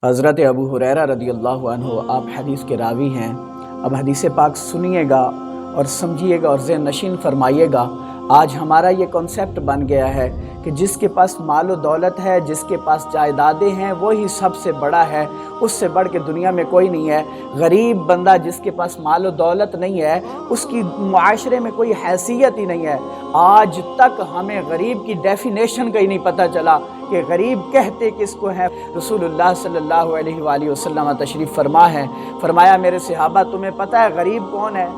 حضرت ابو ہریرہ رضی اللہ عنہ آپ حدیث کے راوی ہیں۔ اب حدیث پاک سنیے گا اور سمجھیے گا اور ذہن نشین فرمائیے گا۔ آج ہمارا یہ کنسیپٹ بن گیا ہے کہ جس کے پاس مال و دولت ہے، جس کے پاس جائیدادیں ہیں، وہی سب سے بڑا ہے، اس سے بڑھ کے دنیا میں کوئی نہیں ہے۔ غریب بندہ جس کے پاس مال و دولت نہیں ہے، اس کی معاشرے میں کوئی حیثیت ہی نہیں ہے۔ آج تک ہمیں غریب کی ڈیفینیشن کا ہی نہیں پتہ چلا کہ غریب کہتے کس کو ہے۔ رسول اللہ صلی اللہ علیہ وآلہ وسلم تشریف فرما ہے، فرمایا میرے صحابہ تمہیں پتہ ہے غریب کون ہے؟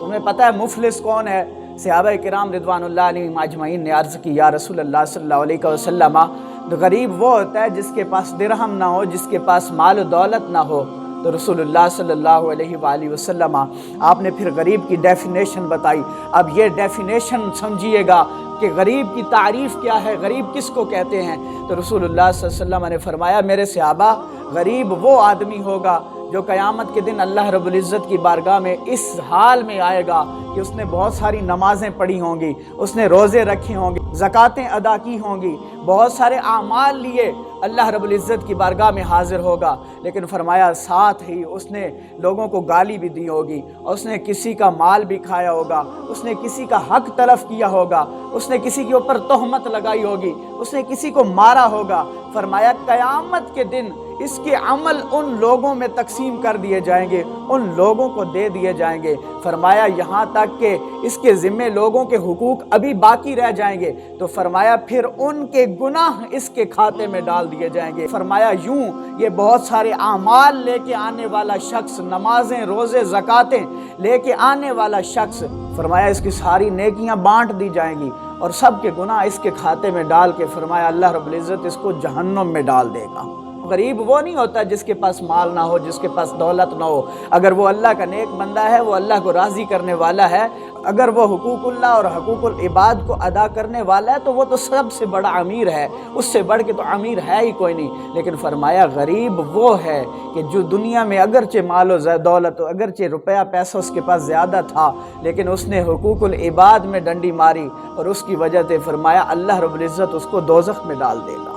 تمہیں پتہ ہے مفلس کون ہے؟ صحابہ کرام رضوان اللہ علیہم اجمعین نے عرض کی یا رسول اللہ صلی اللہ علیہ وسلم، غریب وہ ہوتا ہے جس کے پاس درہم نہ ہو، جس کے پاس مال و دولت نہ ہو۔ تو رسول اللہ صلی اللہ علیہ وآلہ وسلم آپ نے پھر غریب کی ڈیفینیشن بتائی۔ اب یہ ڈیفینیشن سمجھیے گا کہ غریب کی تعریف کیا ہے، غریب کس کو کہتے ہیں۔ تو رسول اللہ صلی اللہ علیہ وسلم نے فرمایا میرے صحابہ، غریب وہ آدمی ہوگا جو قیامت کے دن اللہ رب العزت کی بارگاہ میں اس حال میں آئے گا کہ اس نے بہت ساری نمازیں پڑھی ہوں گی، اس نے روزے رکھے ہوں گے، زکاتیں ادا کی ہوں گی، بہت سارے اعمال لیے اللہ رب العزت کی بارگاہ میں حاضر ہوگا، لیکن فرمایا ساتھ ہی اس نے لوگوں کو گالی بھی دی ہوگی، اور اس نے کسی کا مال بھی کھایا ہوگا، اس نے کسی کا حق تلف کیا ہوگا، اس نے کسی کے اوپر تہمت لگائی ہوگی، اس نے کسی کو مارا ہوگا۔ فرمایا قیامت کے دن اس کے عمل ان لوگوں میں تقسیم کر دیے جائیں گے، ان لوگوں کو دے دیے جائیں گے۔ فرمایا یہاں تک کہ اس کے ذمے لوگوں کے حقوق ابھی باقی رہ جائیں گے، تو فرمایا پھر ان کے گناہ اس کے کھاتے میں ڈال دیے جائیں گے۔ فرمایا یوں یہ بہت سارے اعمال لے کے آنے والا شخص، نمازیں، روزے، زکاتیں لے کے آنے والا شخص، فرمایا اس کی ساری نیکیاں بانٹ دی جائیں گی اور سب کے گناہ اس کے کھاتے میں ڈال کے فرمایا اللہ رب العزت اس کو جہنم میں ڈال دے گا۔ غریب وہ نہیں ہوتا جس کے پاس مال نہ ہو، جس کے پاس دولت نہ ہو۔ اگر وہ اللہ کا نیک بندہ ہے، وہ اللہ کو راضی کرنے والا ہے، اگر وہ حقوق اللہ اور حقوق العباد کو ادا کرنے والا ہے، تو وہ تو سب سے بڑا امیر ہے، اس سے بڑھ کے تو امیر ہے ہی کوئی نہیں۔ لیکن فرمایا غریب وہ ہے کہ جو دنیا میں اگرچہ مال و دولت، اگرچہ روپیہ پیسہ اس کے پاس زیادہ تھا، لیکن اس نے حقوق العباد میں ڈنڈی ماری، اور اس کی وجہ سے فرمایا اللہ رب العزت اس کو دوزخ میں ڈال دے گا۔